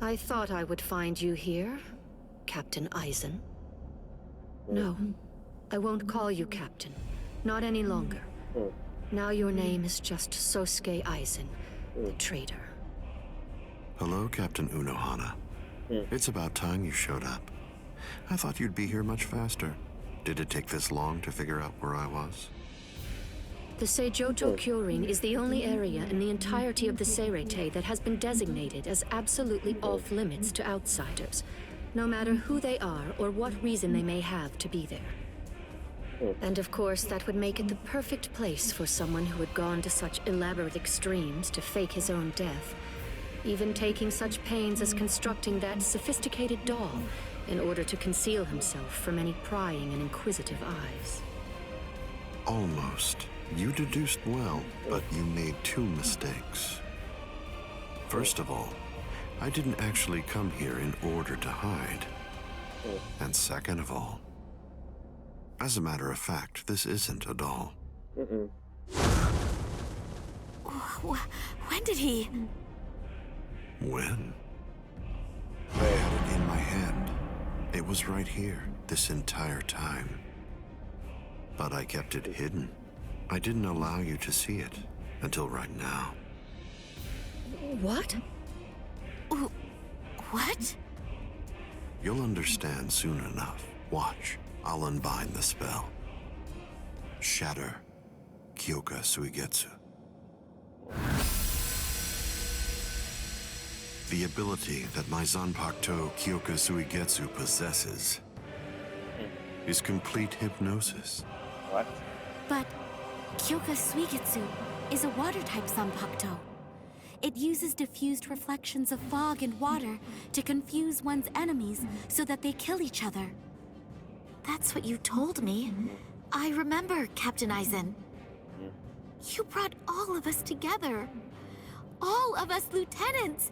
I thought I would find you here, Captain Aizen. No, I won't call you Captain. Not any longer. Now your name is just Sosuke Aizen, the traitor. Hello, Captain Unohana. It's about time you showed up. I thought you'd be here much faster. Did it take this long to figure out where I was? The Seijoto Kyorin is the only area in the entirety of the Seirete that has been designated as absolutely off-limits to outsiders, no matter who they are or what reason they may have to be there. And of course, that would make it the perfect place for someone who had gone to such elaborate extremes to fake his own death, even taking such pains as constructing that sophisticated doll in order to conceal himself from any prying and inquisitive eyes. Almost. You deduced well, but you made two mistakes. First of all, I didn't actually come here in order to hide. And second of all, as a matter of fact, this isn't a doll. When did he? When? I had it in my hand. It was right here, this entire time. But I kept it hidden. I didn't allow you to see it until right now. What? What? You'll understand soon enough. Watch, I'll unbind the spell. Shatter Kyoka Suigetsu. The ability that my Zanpakuto Kyoka Suigetsu possesses is complete hypnosis. What? But Kyoka Suigetsu is a water-type Zanpakuto. It uses diffused reflections of fog and water to confuse one's enemies so that they kill each other. That's what you told me. I remember, Captain Aizen. You brought all of us together. All of us lieutenants.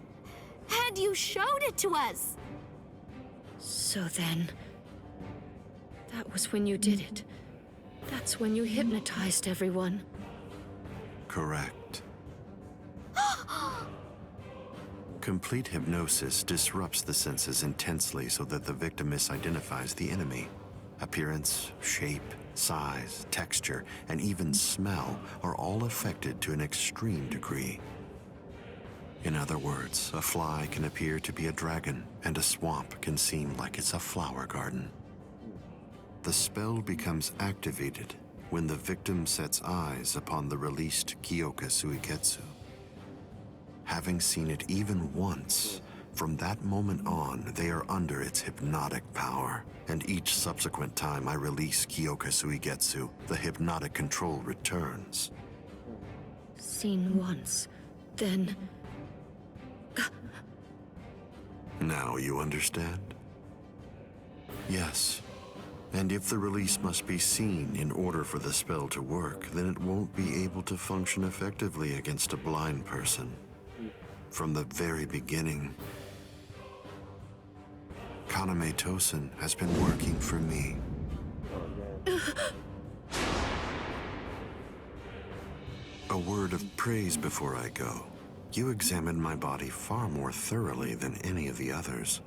And you showed it to us. So then, that was when you did it. That's when you hypnotized everyone. Correct. Complete hypnosis disrupts the senses intensely so that the victim misidentifies the enemy. Appearance, shape, size, texture, and even smell are all affected to an extreme degree. In other words, a fly can appear to be a dragon, and a swamp can seem like it's a flower garden. The spell becomes activated when the victim sets eyes upon the released Kyoka Suigetsu. Having seen it even once, from that moment on, they are under its hypnotic power, and each subsequent time I release Kyoka Suigetsu, the hypnotic control returns. Seen once, then... Now you understand? Yes. And if the release must be seen in order for the spell to work, then it won't be able to function effectively against a blind person. From the very beginning, Kaname Tosen has been working for me. A word of praise before I go. You examined my body far more thoroughly than any of the others.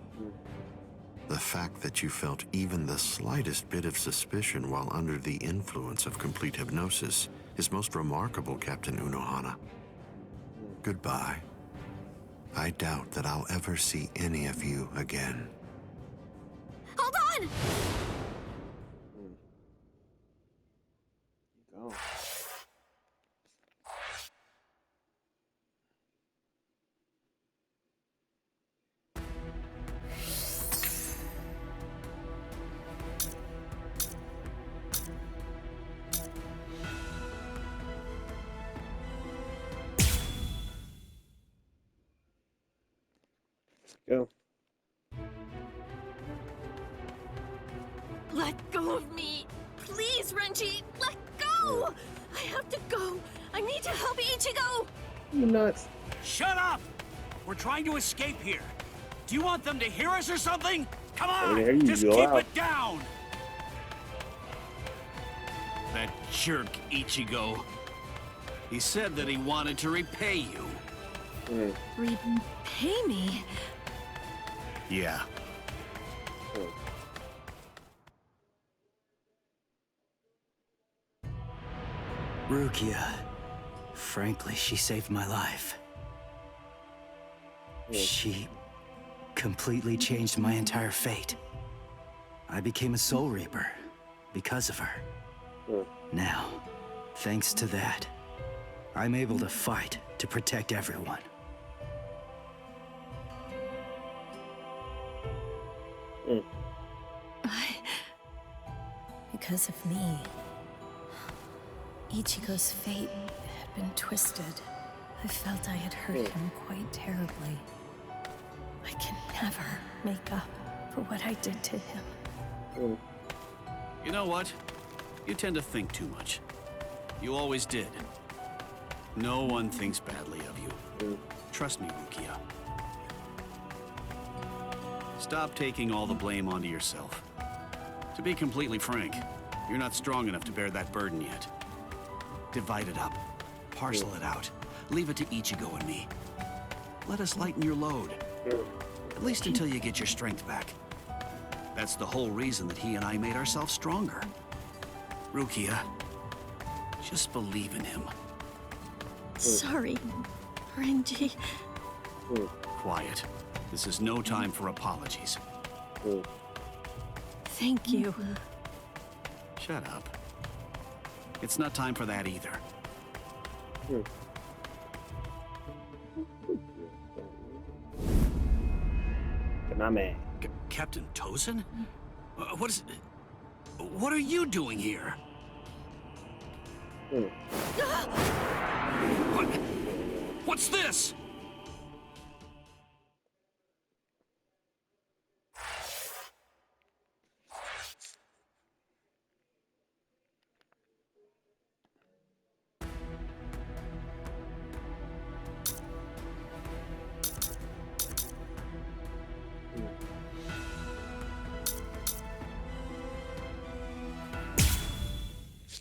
The fact that you felt even the slightest bit of suspicion while under the influence of complete hypnosis is most remarkable, Captain Unohana. Goodbye. I doubt that I'll ever see any of you again. Hold on! Go. Go. Let go of me! Please, Renji! Let go! I have to go! I need to help Ichigo! You nuts. Shut up! We're trying to escape here. Do you want them to hear us or something? Come I hear on! you, Just go keep out. it down! That jerk Ichigo. He said that he wanted to repay you. Repay me? Yeah. Rukia. Frankly, she saved my life. She completely changed my entire fate. I became a Soul Reaper because of her. Now, thanks to that, I'm able to fight to protect everyone. Because of me, Ichigo's fate had been twisted. I felt I had hurt him quite terribly. I can never make up for what I did to him. You know what? You tend to think too much. You always did. No one thinks badly of you. Trust me, Rukia. Stop taking all the blame onto yourself. To be completely frank, you're not strong enough to bear that burden yet. Divide it up. Parcel it out. Leave it to Ichigo and me. Let us lighten your load. At least until you get your strength back. That's the whole reason that he and I made ourselves stronger. Rukia, just believe in him. Sorry, Renji. Quiet. This is no time for apologies. Thank you. Shut up. It's not time for that either. Captain Tozen? What are you doing here? What's this?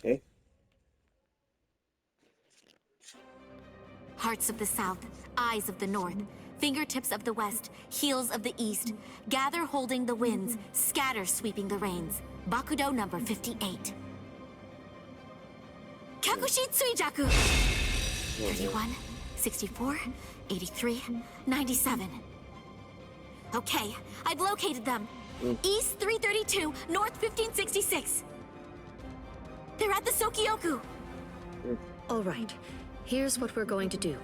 Okay. Hearts of the South, eyes of the North, fingertips of the West, heels of the East. Gather holding the winds, scatter sweeping the rains. Bakudo number 58. Kakushi Tsuijaku! 31, 64, 83, 97. Okay, I've located them. East 332, North 1566. They're at the Sokioku. All right. Here's what we're going to do.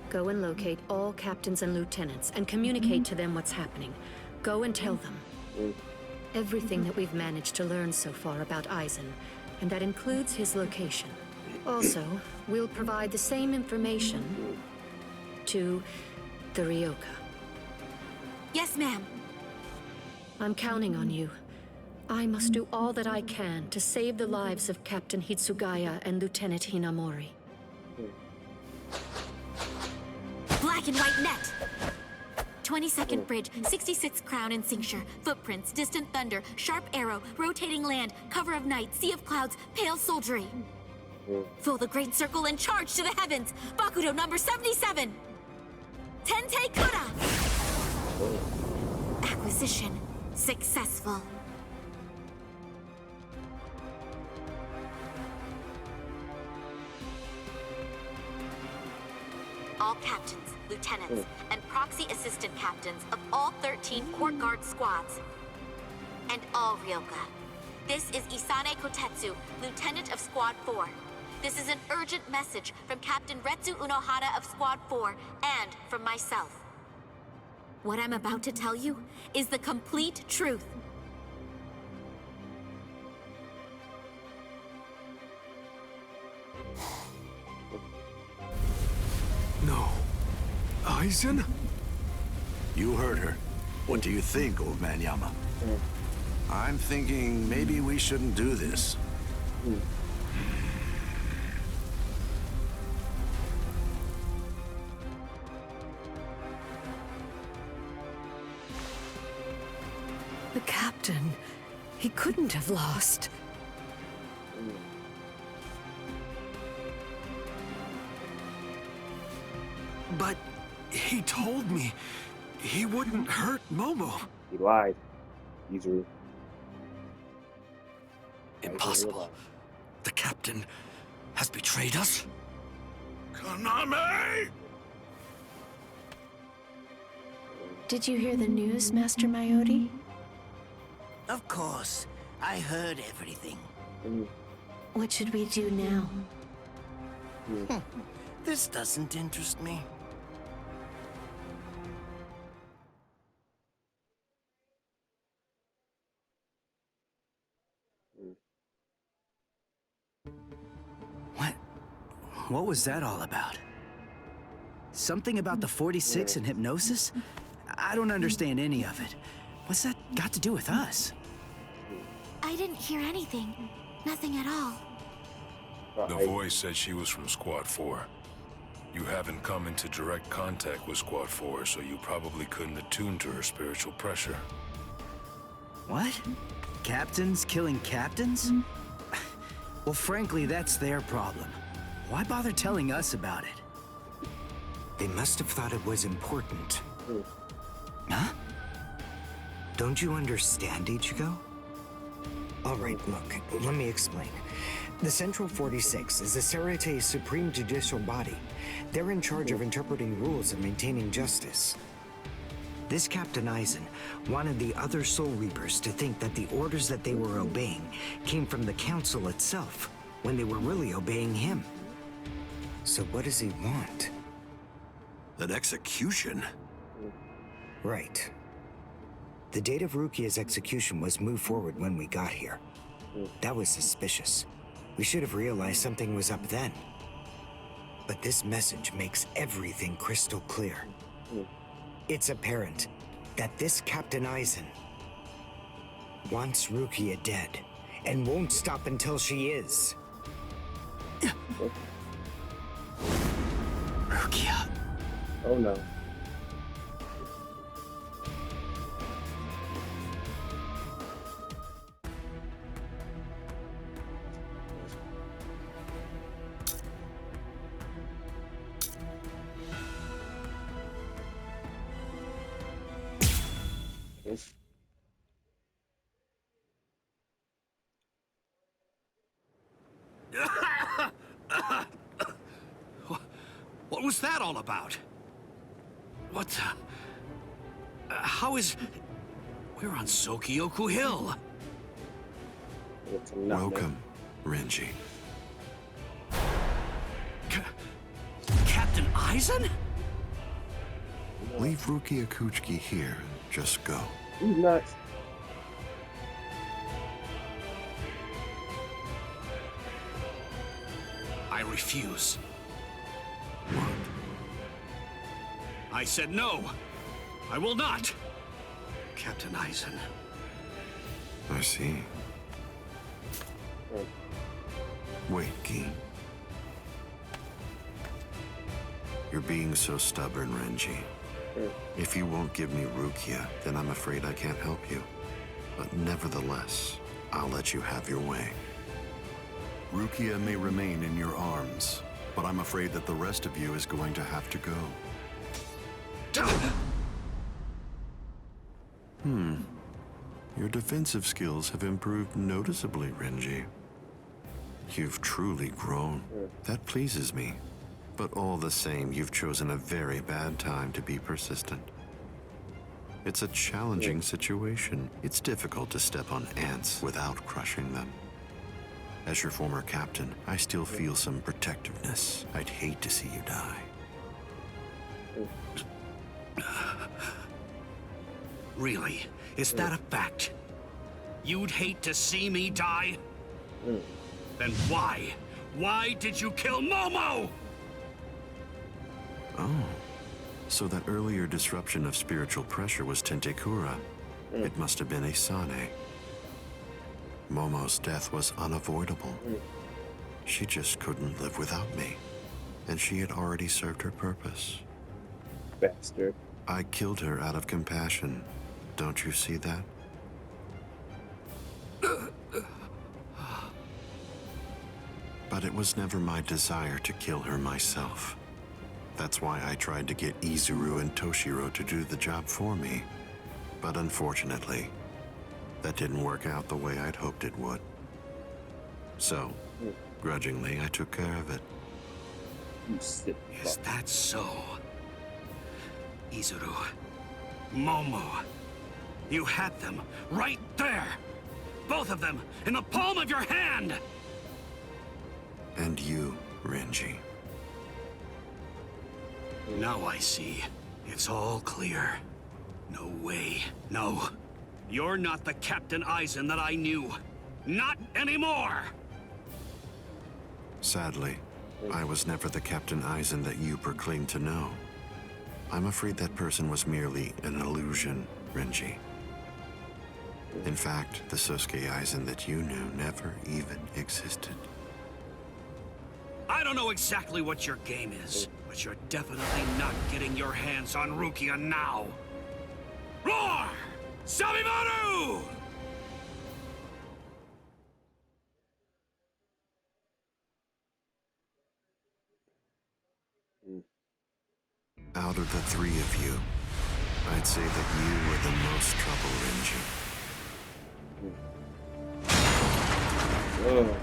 Go and locate all captains and lieutenants and communicate to them what's happening. Go and tell them everything that we've managed to learn so far about Aizen, and that includes his location. Also, we'll provide the same information to the Ryoka. Yes, ma'am. I'm counting on you. I must do all that I can to save the lives of Captain Hitsugaya and Lieutenant Hinamori. Black and white net. 22nd bridge, 66th crown and cincture, footprints, distant thunder, sharp arrow, rotating land, cover of night, sea of clouds, pale soldiery. Fill the great circle and charge to the heavens. Bakudo number 77. Tente Kura. Acquisition successful. All captains, lieutenants, and proxy assistant captains of all 13 court guard squads. And all Ryoka. This is Isane Kotetsu, lieutenant of Squad 4. This is an urgent message from Captain Retsu Unohara of Squad 4 and from myself. What I'm about to tell you is the complete truth. No. Aizen? You heard her. What do you think, old man Yama? I'm thinking maybe we shouldn't do this. The captain, he couldn't have lost. But he told me He wouldn't hurt Momo. He lied. Easily. Impossible. The captain has betrayed us. Konami! Did you hear the news, Master Mayodi? Of course. I heard everything. What should we do now? This doesn't interest me. What was that all about? Something about the 46 and hypnosis? I don't understand any of it. What's that got to do with us? I didn't hear anything. Nothing at all. The voice said she was from Squad 4. You haven't come into direct contact with Squad 4, so you probably couldn't attune to her spiritual pressure. What? Captains killing captains? Well, frankly, that's their problem. Why bother telling us about it? They must have thought it was important. Huh? Don't you understand, Ichigo? All right, look, let me explain. The Central 46 is the Seirei's supreme judicial body. They're in charge of interpreting rules and maintaining justice. This Captain Aizen wanted the other Soul Reapers to think that the orders that they were obeying came from the Council itself, when they were really obeying him. So what does he want? An execution? Right. The date of Rukia's execution was moved forward when we got here. That was suspicious. We should have realized something was up then. But this message makes everything crystal clear. It's apparent that this Captain Aizen wants Rukia dead, and won't stop until she is. Rukia. Oh no. What was that all about? What the... how is... We're on Sokyoku Hill. Welcome, Renji. Captain Aizen? Leave Rukia Kuchiki here. Just go. He's nuts. I refuse. What? I said no. I will not. Captain Aizen. I see. Wait, Gi. You're being so stubborn, Renji. If you won't give me Rukia, then I'm afraid I can't help you. But nevertheless, I'll let you have your way. Rukia may remain in your arms, but I'm afraid that the rest of you is going to have to go. Your defensive skills have improved noticeably, Renji. You've truly grown. That pleases me. But all the same, you've chosen a very bad time to be persistent. It's a challenging situation. It's difficult to step on ants without crushing them. As your former captain, I still feel some protectiveness. I'd hate to see you die. Really? Is that a fact? You'd hate to see me die? Then why? Why did you kill Momo? Oh, so that earlier disruption of spiritual pressure was Tentekura. It must have been Asane. Momo's death was unavoidable. She just couldn't live without me, and she had already served her purpose. Bastard. I killed her out of compassion. Don't you see that? But it was never my desire to kill her myself. That's why I tried to get Izuru and Toshiro to do the job for me. But unfortunately, that didn't work out the way I'd hoped it would. So, grudgingly, I took care of it. Is that so? Izuru, Momo, you had them right there! Both of them in the palm of your hand! And you, Renji. Now I see. It's all clear. No way. No. You're not the Captain Aizen that I knew. Not anymore! Sadly, I was never the Captain Aizen that you proclaimed to know. I'm afraid that person was merely an illusion, Renji. In fact, the Sosuke Aizen that you knew never even existed. I don't know exactly what your game is, but you're definitely not getting your hands on Rukia now. Roar! Sabimaru! Out of the three of you, I'd say that you were the most trouble, Renji. Oh,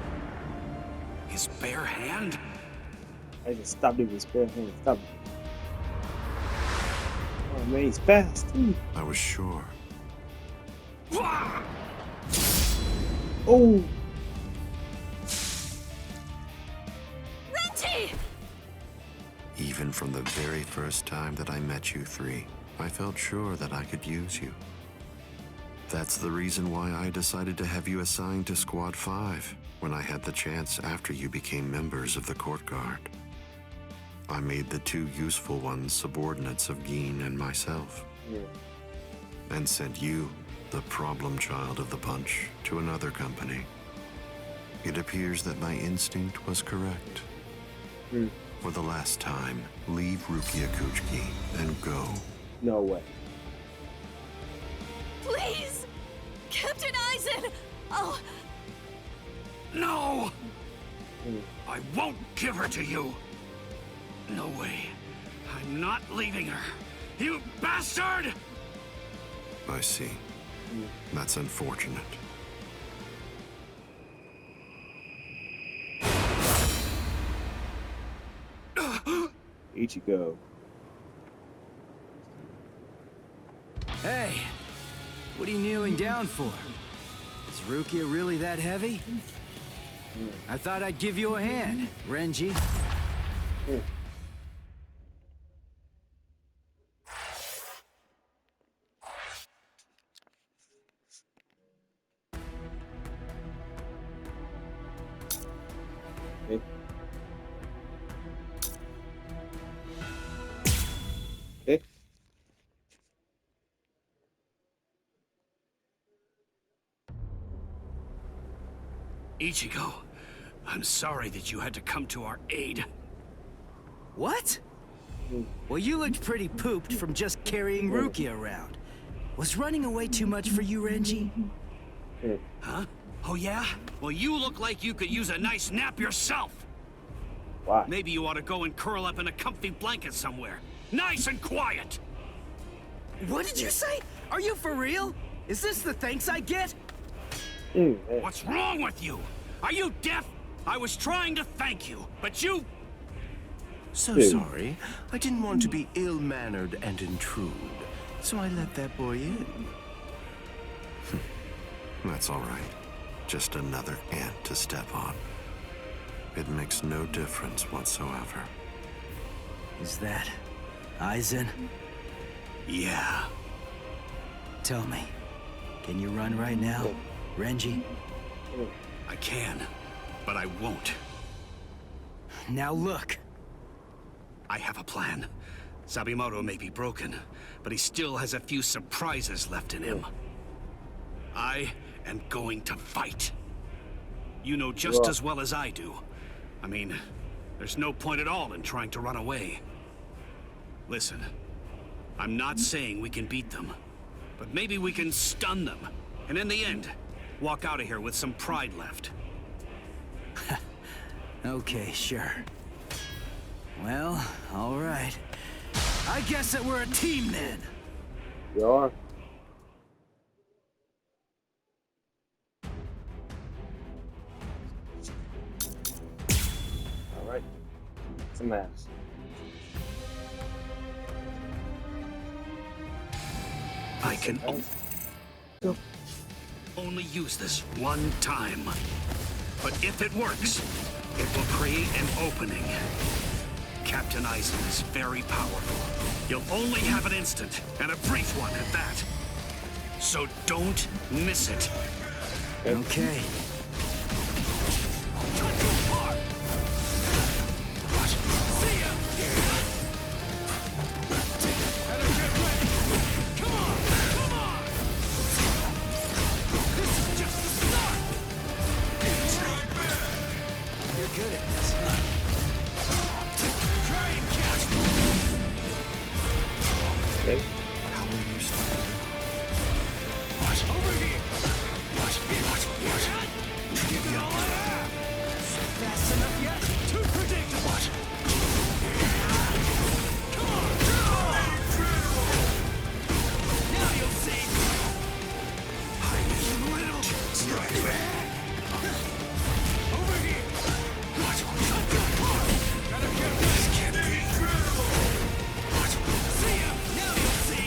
His bare hand? I just stopped him with his bare hand. Stop. Oh man, he's fast too. I was sure. Oh, Renji! Even from the very first time that I met you three, I felt sure that I could use you. That's the reason why I decided to have you assigned to Squad 5 when I had the chance after you became members of the Court Guard. I made the two useful ones subordinates of Gin and myself, and sent you, the problem child of the bunch, to another company. It appears that my instinct was correct. For the last time, leave Rukia Kuchiki and go. no way. Please! Captain Aizen! Oh, No! I won't give her to you! No way. I'm not leaving her. You bastard! I see. That's unfortunate. Ichigo. Hey, what are you kneeling down for? Is Rukia really that heavy? I thought I'd give you a hand, Renji. Okay. Okay. Ichigo, I'm sorry that you had to come to our aid. What? Well, you looked pretty pooped from just carrying Rukia around. Was running away too much for you, Renji? Huh? Oh yeah? Well, you look like you could use a nice nap yourself. Why? Maybe you ought to go and curl up in a comfy blanket somewhere. Nice and quiet! What did you say? Are you for real? Is this the thanks I get? What's wrong with you? Are you deaf? I was trying to thank you, but you... So sorry. I didn't want to be ill-mannered and intrude, so I let that boy in. That's all right. Just another ant to step on. It makes no difference whatsoever. Is that Aizen? Yeah. Tell me, can you run right now, Renji? I can, but I won't. Now look. I have a plan. Sabimoto may be broken, but he still has a few surprises left in him. I am going to fight. You know just as well as I do. I mean, there's no point at all in trying to run away. Listen, I'm not saying we can beat them, but maybe we can stun them, and in the end, walk out of here with some pride left. Okay, sure. Well, all right. I guess that we're a team then. You are. All right. It's a mess. I can only use this one time. But if it works, it will create an opening. Captain Eisen is very powerful. You'll only have an instant, and a brief one at that. So don't miss it. Okay. Okay. How will you start? Fast enough yet? Too predictable. Now you'll see. Little strike back. Over here. Gotta get this can't be. See ya. Now you'll see.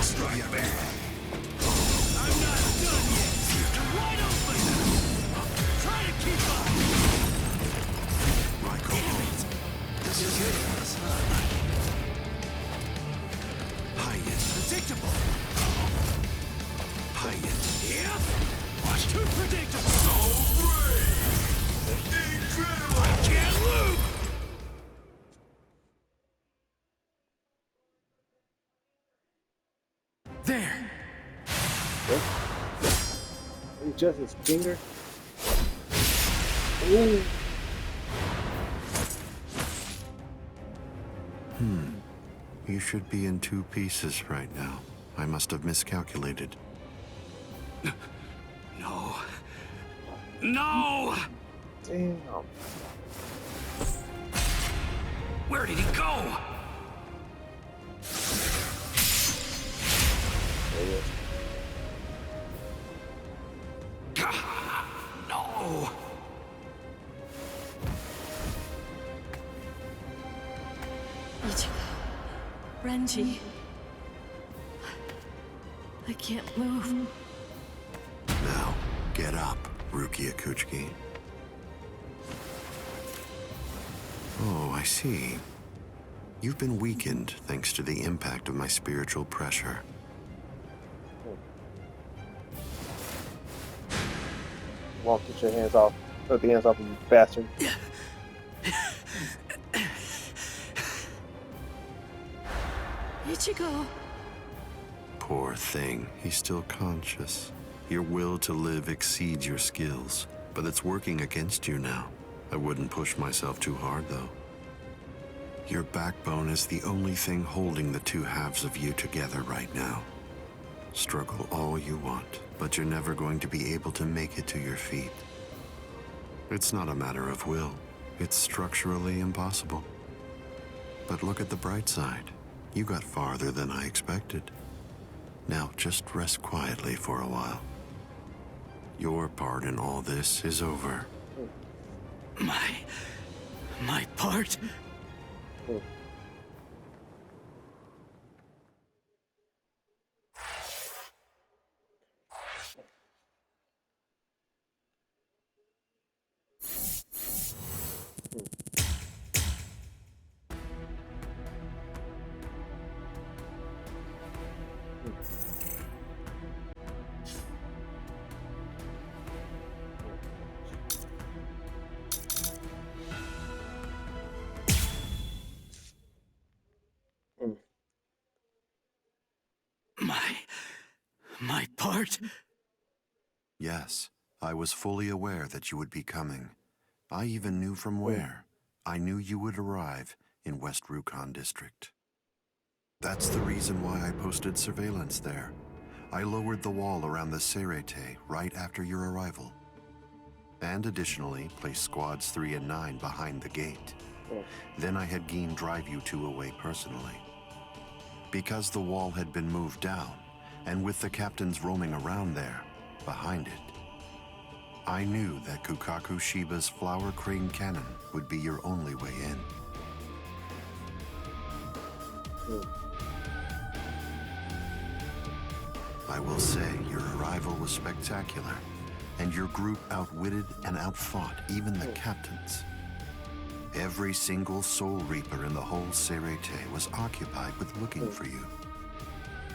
Strike back. I'm not done yet. You're wide open. Try to keep up. Damn it. This is good, huh? Predictable. Yeah. Watch. Too predictable. So brave. Incredible. I can't lose. There. Just his finger. Ooh. You should be in 2 pieces right now. I must have miscalculated. No. No! Damn. Where did he go? There he is. No. Ichigo. Renji. I can't move. Now, get up, Rukia Kuchiki. Oh, I see. You've been weakened thanks to the impact of my spiritual pressure. Won't get your hands off. Put the hands off of you, bastard. Ichigo. Poor thing, he's still conscious. Your will to live exceeds your skills, but it's working against you now. I wouldn't push myself too hard, though. Your backbone is the only thing holding the 2 halves of you together right now. Struggle all you want, but you're never going to be able to make it to your feet. It's not a matter of will. It's structurally impossible. But look at the bright side. You got farther than I expected. Now just rest quietly for a while. Your part in all this is over. My part? My part? Yes, I was fully aware that you would be coming. I even knew from where. I knew you would arrive in West Rukon District. That's the reason why I posted surveillance there. I lowered the wall around the Serete right after your arrival. and additionally placed squads 3 and 9 behind the gate. Then I had Geen drive you two away personally. Because the wall had been moved down, and with the captains roaming around there, behind it, I knew that Kukaku Shiba's flower crane cannon would be your only way in. I will say your arrival was spectacular, and your group outwitted and outfought even the captains. Every single Soul Reaper in the whole Serete was occupied with looking for you.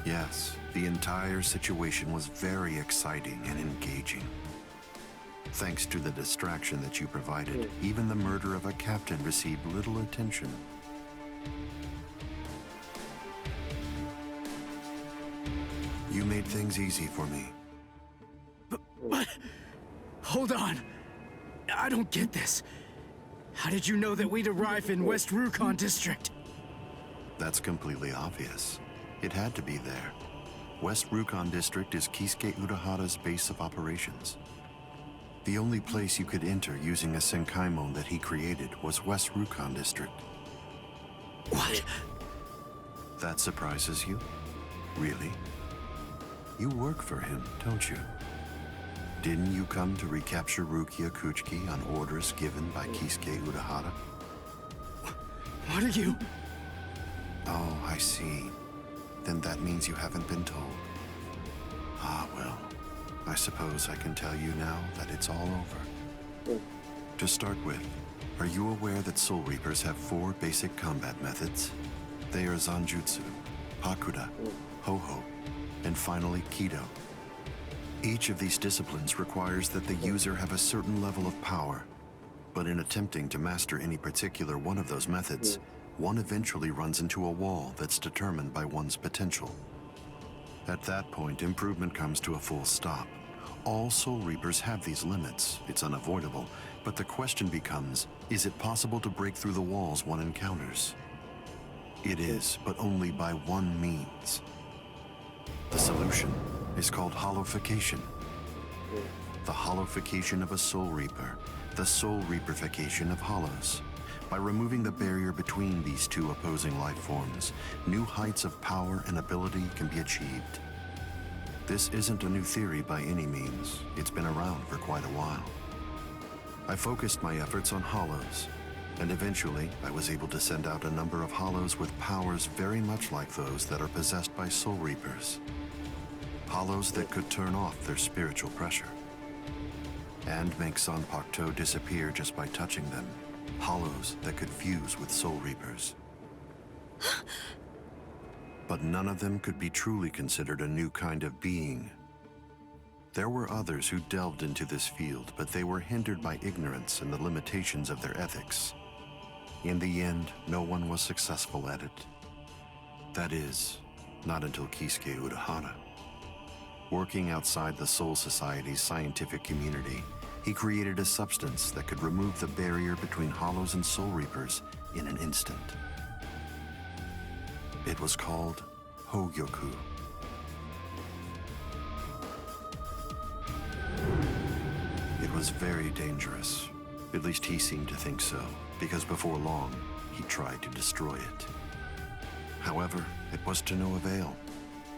Yes, the entire situation was very exciting and engaging. Thanks to the distraction that you provided, even the murder of a captain received little attention. You made things easy for me. But hold on. I don't get this. How did you know that we'd arrive in West Rukon District? That's completely obvious. It had to be there. West Rukon District is Kisuke Urahara's base of operations. The only place you could enter using a Senkaimon that he created was West Rukon District. What? That surprises you? Really? You work for him, don't you? Didn't you come to recapture Rukia Kuchiki on orders given by Kisuke Urahara? What are you? Oh, I see. Then that means you haven't been told. Ah, well. I suppose I can tell you now that it's all over. To start with, are you aware that Soul Reapers have 4 basic combat methods? They are Zanjutsu, Hakuda, Ho-Ho, and finally Kido. Each of these disciplines requires that the user have a certain level of power, but in attempting to master any particular one of those methods, one eventually runs into a wall that's determined by one's potential. At that point, improvement comes to a full stop. All Soul Reapers have these limits. It's unavoidable, but the question becomes, is it possible to break through the walls one encounters? It is, but only by one means. The solution is called hollowification. The hollowification of a Soul Reaper, the Soul Reaperification of hollows. By removing the barrier between these two opposing life forms, new heights of power and ability can be achieved. This isn't a new theory by any means. It's been around for quite a while. I focused my efforts on hollows, and eventually I was able to send out a number of hollows with powers very much like those that are possessed by Soul Reapers. Hollows that could turn off their spiritual pressure and make Zanpakuto disappear just by touching them. Hollows that could fuse with Soul Reapers. But none of them could be truly considered a new kind of being. There were others who delved into this field, but they were hindered by ignorance and the limitations of their ethics. In the end, no one was successful at it. That is, not until Kisuke Urahara. Working outside the Soul Society's scientific community, he created a substance that could remove the barrier between hollows and Soul Reapers in an instant. It was called Hogyoku. It was very dangerous. At least he seemed to think so, because before long, he tried to destroy it. However, it was to no avail.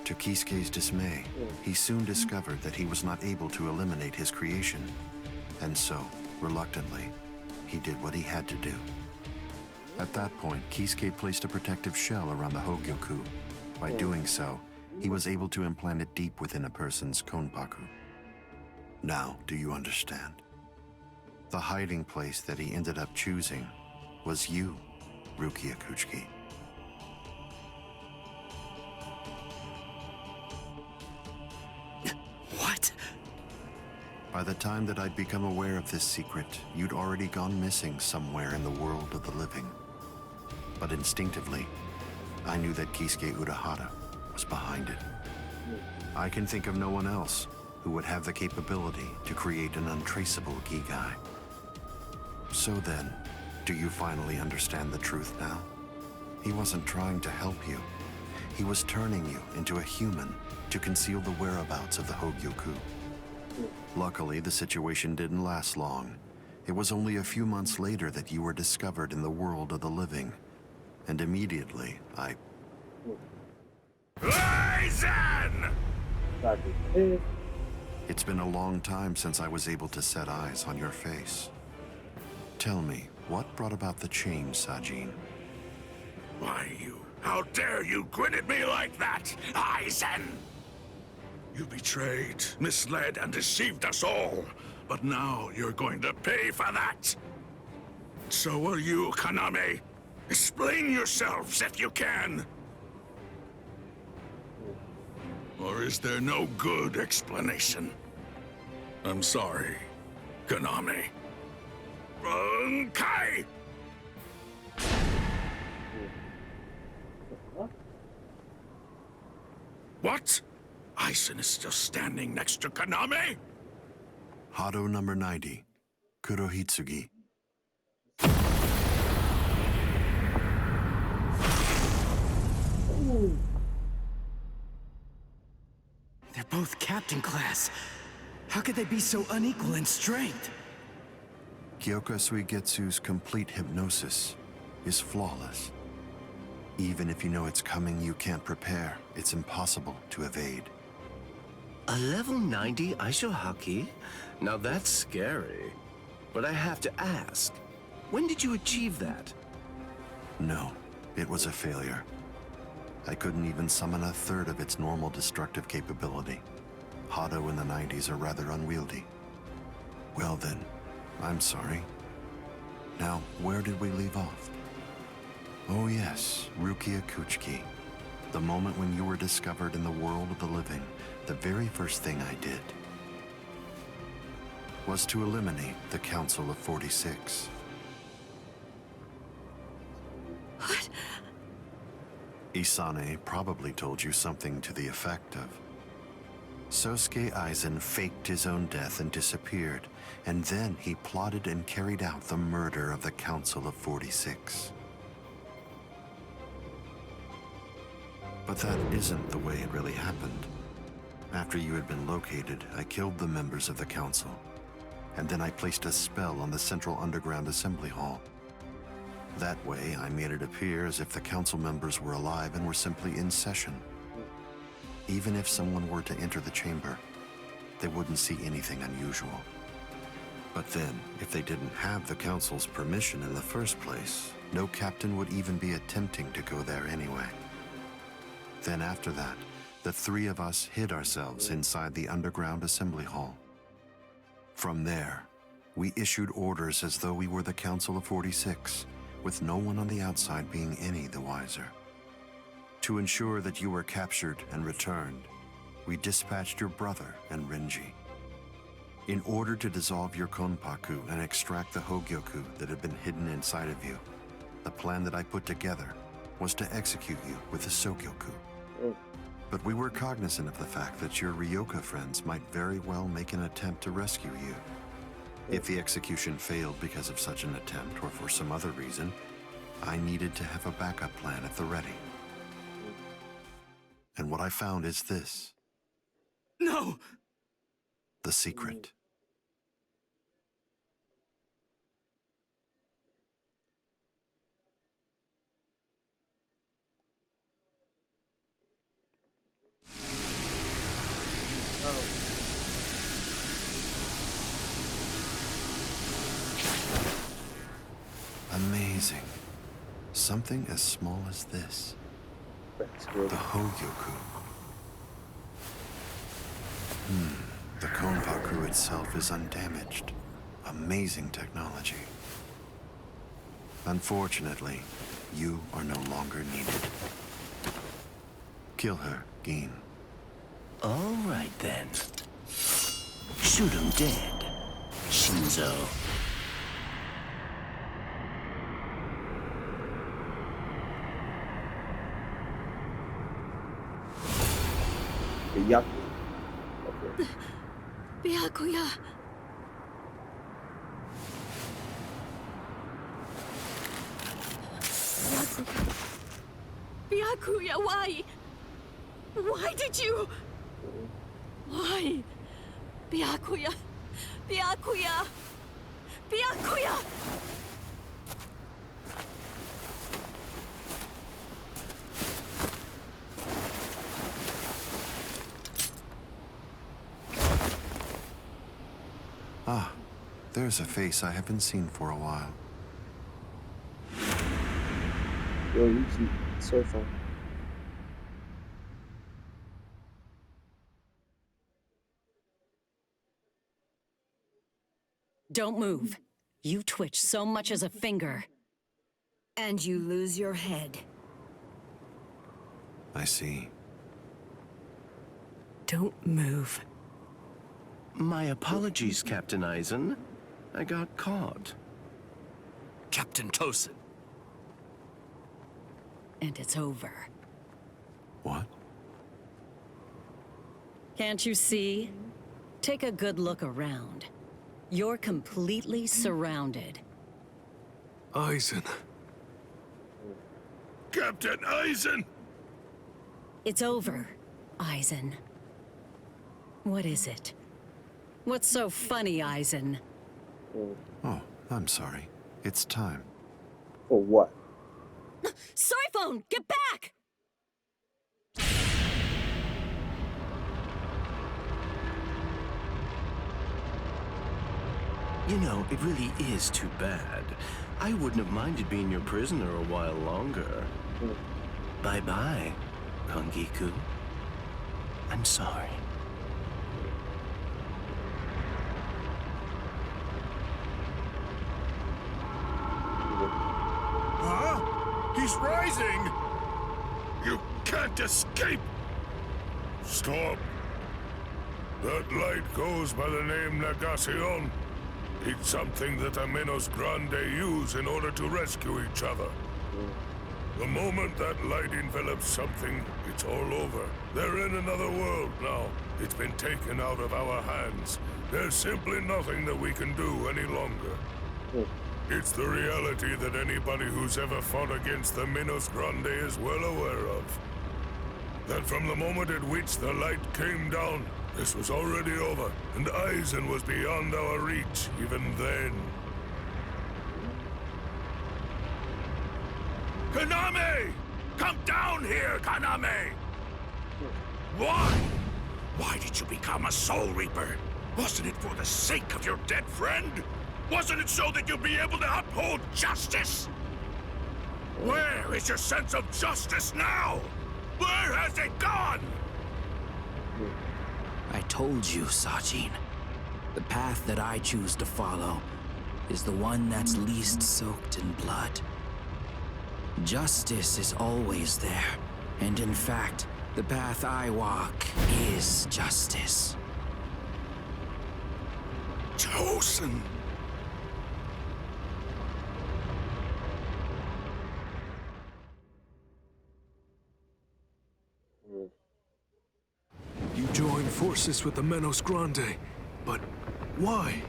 To Kisuke's dismay, he soon discovered that he was not able to eliminate his creation. And so, reluctantly, he did what he had to do. At that point, Kisuke placed a protective shell around the Hogyoku. By doing so, he was able to implant it deep within a person's konpaku. Now, do you understand? The hiding place that he ended up choosing was you, Rukia Kuchiki. What? By the time that I'd become aware of this secret, you'd already gone missing somewhere in the world of the living. But instinctively, I knew that Kisuke Urahara was behind it. I can think of no one else who would have the capability to create an untraceable Gigai. So then, do you finally understand the truth now? He wasn't trying to help you. He was turning you into a human to conceal the whereabouts of the Hogyoku. Luckily, the situation didn't last long. It was only a few months later that you were discovered in the world of the living. And immediately, Aizen! It's been a long time since I was able to set eyes on your face. Tell me, what brought about the change, Sajin? Why, you... How dare you grin at me like that, Aizen? You betrayed, misled, and deceived us all. But now you're going to pay for that. So will you, Kaname. Explain yourselves if you can. Or is there no good explanation? I'm sorry, Kaname. Bunkai! What? Aizen is still standing next to Kaname? Hado number 90, Kurohitsugi. They're both captain class. How could they be so unequal in strength? Kyoka Suigetsu's complete hypnosis is flawless. Even if you know it's coming, you can't prepare. It's impossible to evade. A level 90 Aisho Haki? Now that's scary. But I have to ask, when did you achieve that? No, it was a failure. I couldn't even summon a third of its normal destructive capability. Hado in the 90s are rather unwieldy. Well then, I'm sorry. Now, where did we leave off? Oh yes, Rukia Kuchiki. The moment when you were discovered in the world of the living, the very first thing I did was to eliminate the Council of 46. What? Isane probably told you something to the effect of, Sosuke Aizen faked his own death and disappeared, and then he plotted and carried out the murder of the Council of 46. But that isn't the way it really happened. After you had been located, I killed the members of the Council, and then I placed a spell on the Central Underground Assembly Hall. That way, I made it appear as if the Council members were alive and were simply in session. Even if someone were to enter the chamber, they wouldn't see anything unusual. But then, if they didn't have the Council's permission in the first place, no captain would even be attempting to go there anyway. Then after that, the three of us hid ourselves inside the underground assembly hall. From there, we issued orders as though we were the Council of 46, with no one on the outside being any the wiser. To ensure that you were captured and returned, we dispatched your brother and Renji. In order to dissolve your Konpaku and extract the Hogyoku that had been hidden inside of you, the plan that I put together was to execute you with the Sokyoku. But we were cognizant of the fact that your Ryoka friends might very well make an attempt to rescue you. If the execution failed because of such an attempt or for some other reason, I needed to have a backup plan at the ready. And what I found is this. No! The secret. Amazing. Something as small as this. The Hogyoku. The Konpaku itself is undamaged. Amazing technology. Unfortunately, you are no longer needed. Kill her, Gin. All right then. Shoot him dead, Shinzo. Yaku. Okay. Byakuya. Byakuya, why? Why did you? Why? Byakuya! Byakuya! Byakuya! Ah, there's a face I haven't seen for a while. Yo, you keep surfing. Don't move. You twitch so much as a finger. And you lose your head. I see. Don't move. My apologies, Captain Eisen. I got caught. Captain Tosin. And it's over. What? Can't you see? Take a good look around. You're completely surrounded. Eisen. Captain Eisen! It's over, Eisen. What is it? What's so funny, Eisen? Oh, I'm sorry. It's time. For what? Soiphone, get back! You know, it really is too bad. I wouldn't have minded being your prisoner a while longer. Bye-bye, Kongiku. I'm sorry. Huh? He's rising! You can't escape! Stop! That light goes by the name Negacion. It's something that the Menos Grande use in order to rescue each other. The moment that light envelops something, it's all over. They're in another world now. It's been taken out of our hands. There's simply nothing that we can do any longer. It's the reality that anybody who's ever fought against the Menos Grande is well aware of. That from the moment at which the light came down, this was already over, and Eisen was beyond our reach even then. Kaname! Come down here, Kaname! Why? Why did you become a Soul Reaper? Wasn't it for the sake of your dead friend? Wasn't it so that you'd be able to uphold justice? Where is your sense of justice now? Where has it gone? I told you, Sajin. The path that I choose to follow is the one that's least soaked in blood. Justice is always there, and in fact, the path I walk is justice. Tosin! You joined forces with the Menos Grande, but why?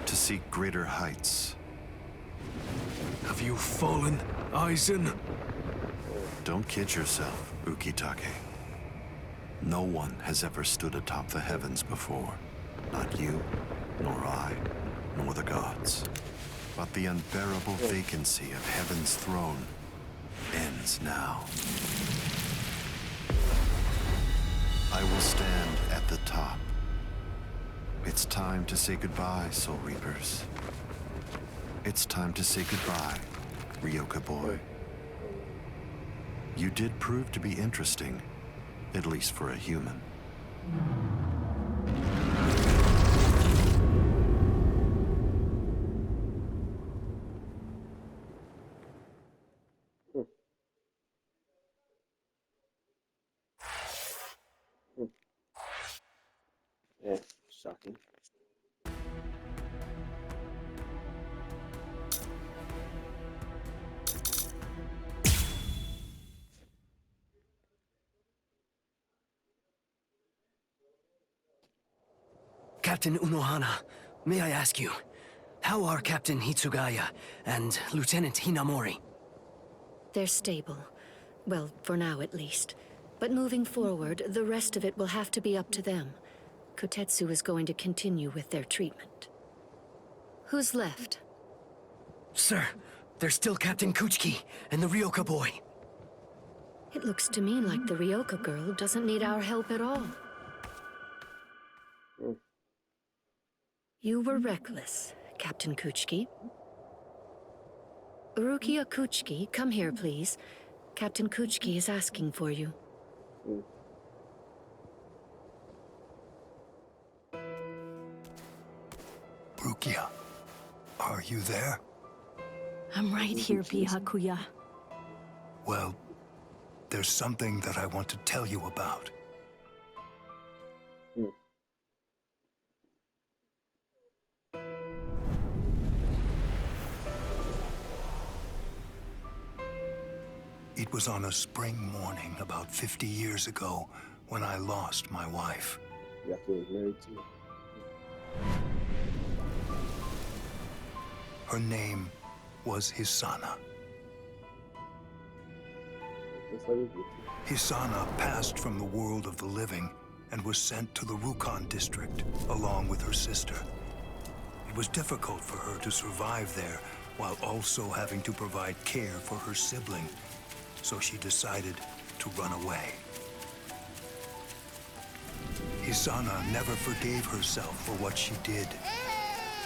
To seek greater heights. Have you fallen, Eisen? Don't kid yourself, Ukitake. No one has ever stood atop the heavens before. Not you, nor I, nor the gods. But the unbearable vacancy of heaven's throne ends now. I will stand at the top. It's time to say goodbye, Soul Reapers. It's time to say goodbye, Ryoka boy. You did prove to be interesting, at least for a human. Yeah, shocking. Captain Unohana, may I ask you, how are Captain Hitsugaya and Lieutenant Hinamori? They're stable. Well, for now at least. But moving forward, the rest of it will have to be up to them. Kotetsu is going to continue with their treatment. Who's left? Sir, there's still Captain Kuchiki and the Ryoka boy. It looks to me like the Ryoka girl doesn't need our help at all. You were reckless, Captain Kuchiki. Rukia Kuchiki, come here, please. Captain Kuchiki is asking for you. Rukia, are you there? I'm right here, Byakuya. Well, there's something that I want to tell you about. It was on a spring morning about 50 years ago when I lost my wife. Her name was Hisana. Hisana passed from the world of the living and was sent to the Rukon district along with her sister. It was difficult for her to survive there while also having to provide care for her sibling, so she decided to run away. Hisana never forgave herself for what she did.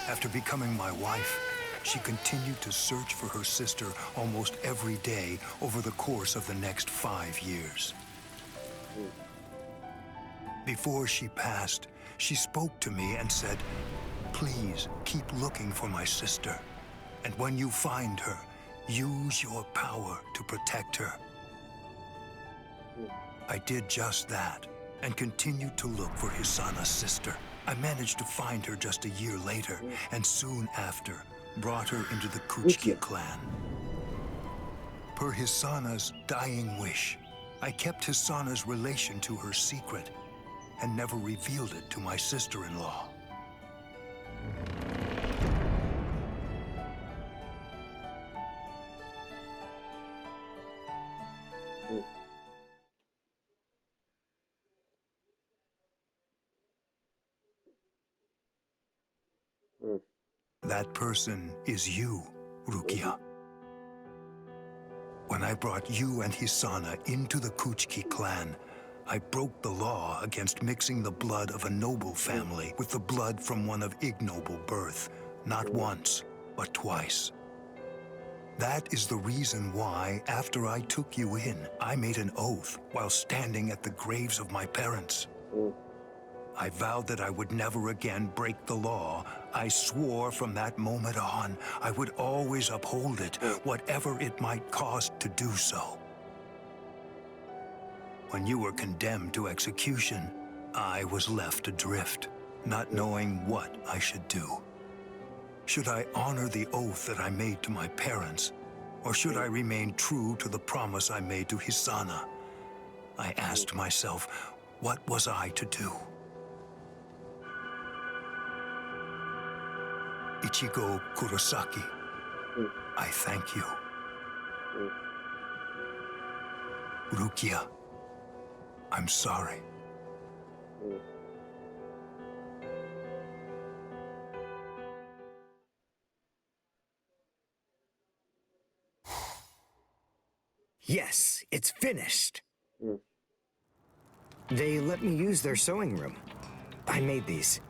After becoming my wife, she continued to search for her sister almost every day over the course of the next 5 years. Before she passed, she spoke to me and said, "Please keep looking for my sister, and when you find her, use your power to protect her." I did just that and continued to look for Hisana's sister. I managed to find her just a year later, and soon after, brought her into the Kuchiki clan. Per Hisana's dying wish, I kept Hisana's relation to her secret and never revealed it to my sister-in-law. That person is you, Rukia. When I brought you and Hisana into the Kuchiki clan, I broke the law against mixing the blood of a noble family with the blood from one of ignoble birth, not once, but twice. That is the reason why, after I took you in, I made an oath while standing at the graves of my parents. I vowed that I would never again break the law. I swore from that moment on, I would always uphold it, whatever it might cost to do so. When you were condemned to execution, I was left adrift, not knowing what I should do. Should I honor the oath that I made to my parents, or should I remain true to the promise I made to Hisana? I asked myself, what was I to do? Ichigo Kurosaki, I thank you. Rukia, I'm sorry. Yes, it's finished. They let me use their sewing room. I made these.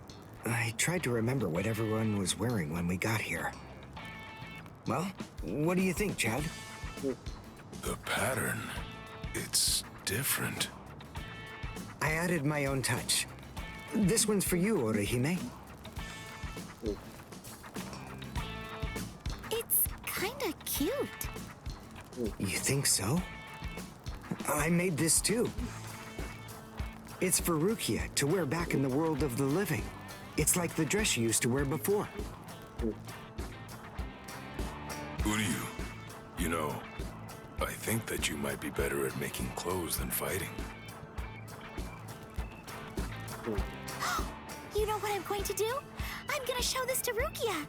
I tried to remember what everyone was wearing when we got here. Well, what do you think, Chad? The pattern, it's different. I added my own touch. This one's for you, Orihime. It's kinda cute. You think so? I made this too. It's for Rukia to wear back in the world of the living. It's like the dress she used to wear before. Uryu, you know, I think that you might be better at making clothes than fighting. You know what I'm going to do? I'm gonna show this to Rukia.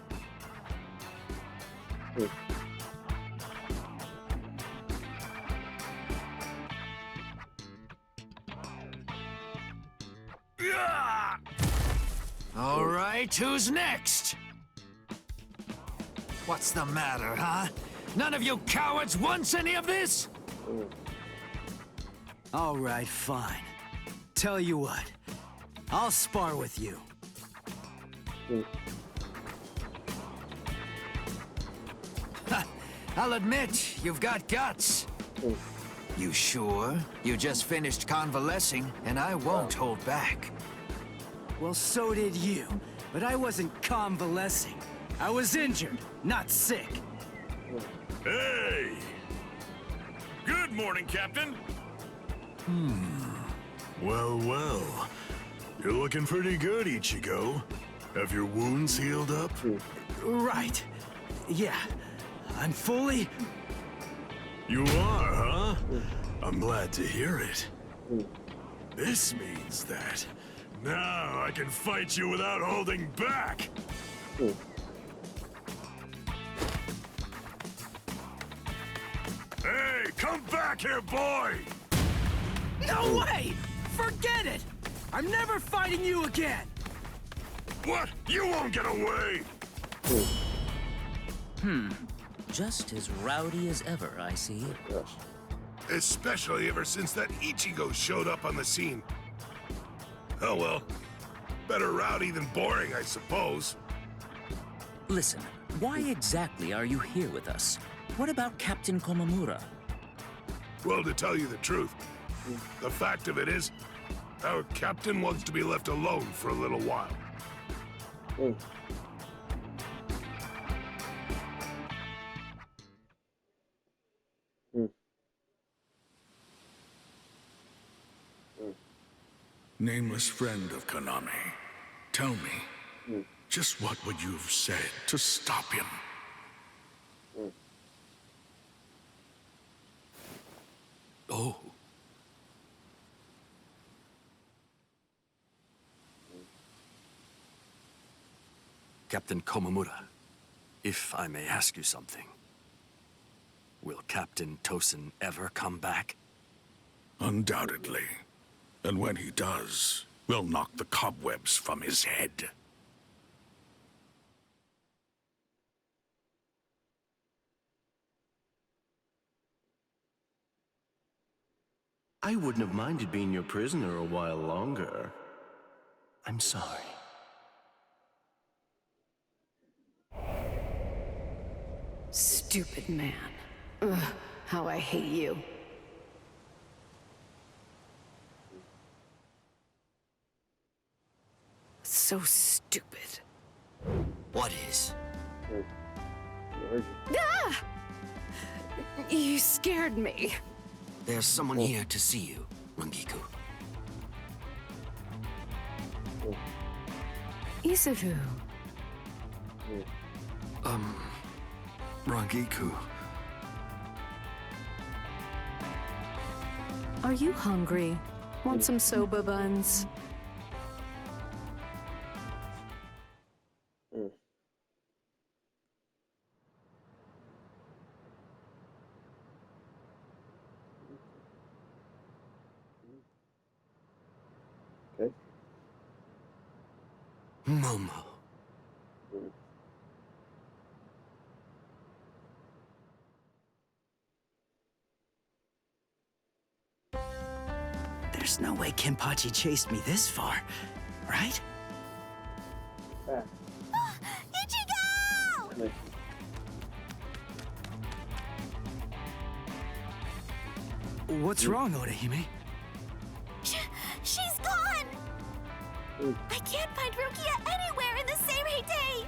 All right, who's next? What's the matter, huh? None of you cowards wants any of this? All right, fine. Tell you what, I'll spar with you. I'll admit, you've got guts. You sure? You just finished convalescing, and I won't hold back. Well, so did you, but I wasn't convalescing. I was injured, not sick. Hey! Good morning, Captain. Well, well. You're looking pretty good, Ichigo. Have your wounds healed up? Right. Yeah. I'm fully... You are, huh? I'm glad to hear it. This means that now I can fight you without holding back. Hey, come back here, boy! No way! Forget it! I'm never fighting you again! What? You won't get away! Just as rowdy as ever, I see. Especially ever since that Ichigo showed up on the scene. Oh well. Better rowdy than boring, I suppose. Listen, why exactly are you here with us? What about Captain Komamura? Well, to tell you the truth, the fact of it is, our captain wants to be left alone for a little while. Nameless friend of Konami, tell me, just what would you have said to stop him? Oh. Captain Komamura, if I may ask you something. Will Captain Tosin ever come back? Undoubtedly. And when he does, we'll knock the cobwebs from his head. I wouldn't have minded being your prisoner a while longer. I'm sorry. Stupid man. Ugh, how I hate you. So stupid. What is? Ah! You scared me. There's someone here to see you, Rangiku. Isavu. Rangiku. Are you hungry? Want some soba buns? Momo. There's no way Kenpachi chased me this far, right? Ichigo! What's wrong, Orihime? She's gone! I can't find Rukia anywhere in the Seirei.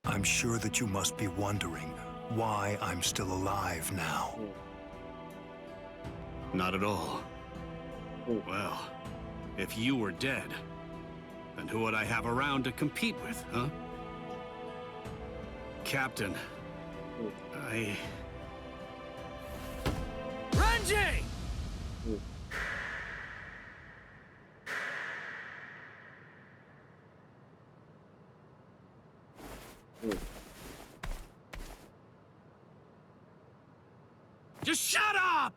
I'm sure that you must be wondering why I'm still alive now. Not at all. Well, if you were dead, then who would I have around to compete with, huh? Captain, Renji! Just shut up!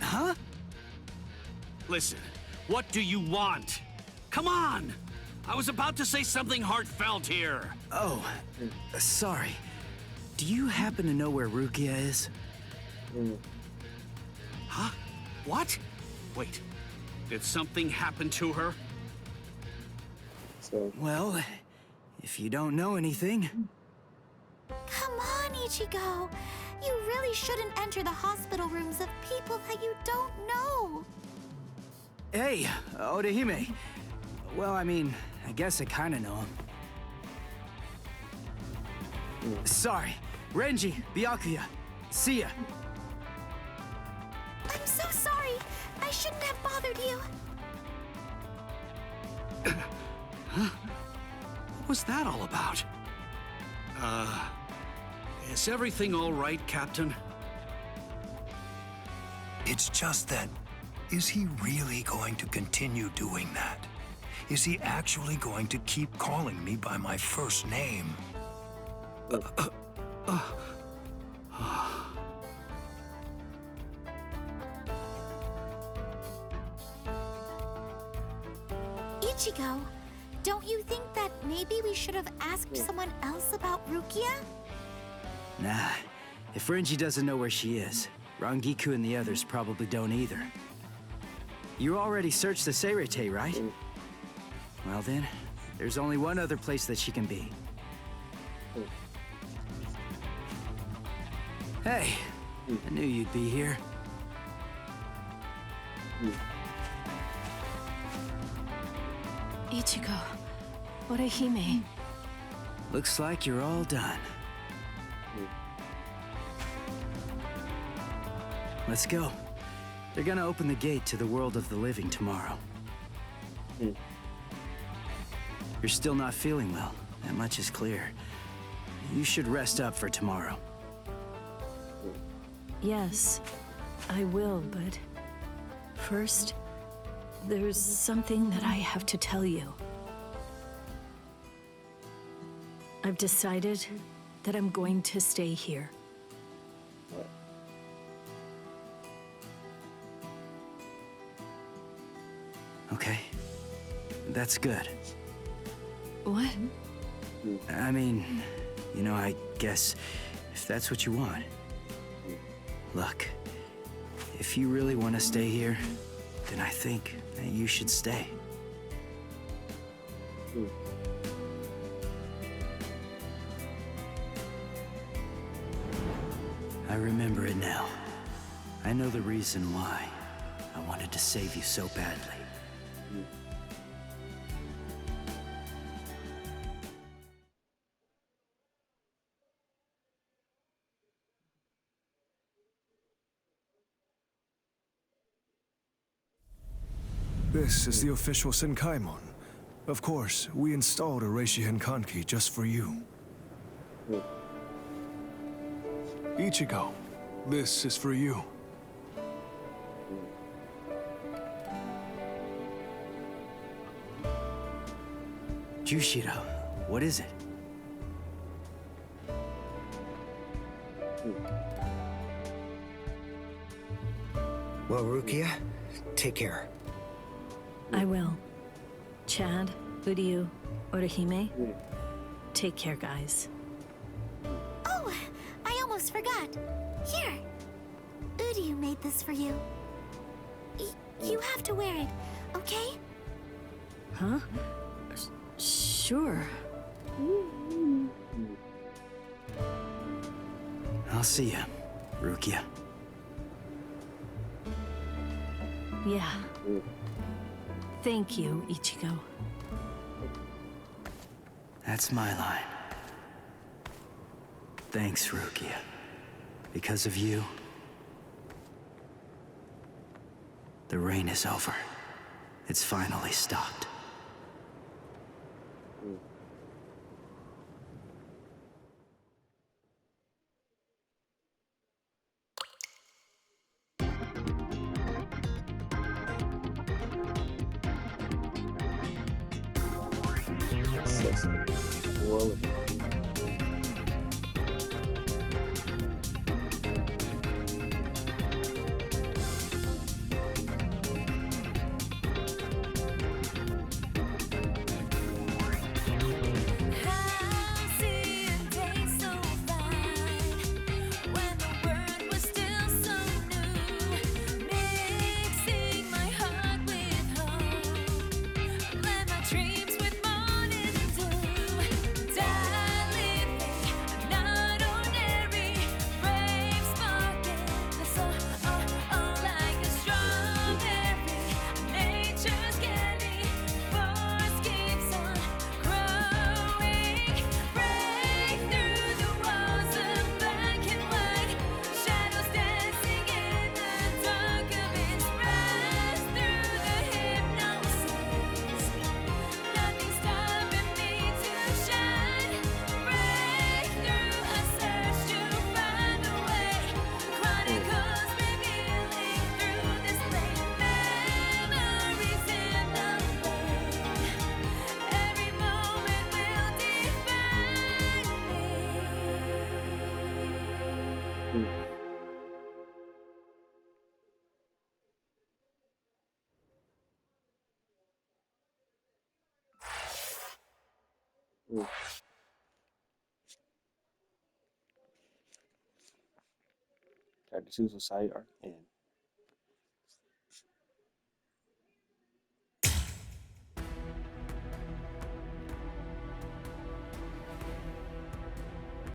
Huh? Listen, what do you want? Come on! I was about to say something heartfelt here. Oh, sorry. Do you happen to know where Rukia is? Huh? What? Wait, did something happen to her? Well, if you don't know anything... Come on, Ichigo! You really shouldn't enter the hospital rooms of people that you don't know! Hey, Orihime. Well, I mean, I guess I kinda know him. Sorry. Renji, Byakuya. See ya. I'm so sorry! I shouldn't have bothered you! What was that all about? Is everything all right, Captain? It's just that, is he really going to continue doing that? Is he actually going to keep calling me by my first name? Ichigo, don't you think that maybe we should have asked someone else about Rukia? Nah. If Renji doesn't know where she is, Rangiku and the others probably don't either. You already searched the Seirete, right? Well then, there's only one other place that she can be. Hey, I knew you'd be here. Ichigo, Orihime. Looks like you're all done. Let's go. They're gonna open the gate to the world of the living tomorrow. You're still not feeling well. That much is clear. You should rest up for tomorrow. Yes, I will, but first, there's something that I have to tell you. I've decided that I'm going to stay here. Okay. That's good. What? I mean, you know, I guess if that's what you want. Look, if you really want to stay here, then I think that you should stay. I remember it now. I know the reason why I wanted to save you so badly. This is the official Senkaimon. Of course, we installed a Reishihen Kanki just for you. Ichigo, this is for you. Jushiro, what is it? Well, Rukia, take care. I will. Chad, Uryu, Orihime, take care, guys. Oh, I almost forgot. Here, Uryu made this for you. You have to wear it, okay? Huh? Sure. I'll see you, Rukia. Yeah. Thank you, Ichigo. That's my line. Thanks, Rukia. Because of you, the rain is over. It's finally stopped. Chapter 2 Society Arc ends.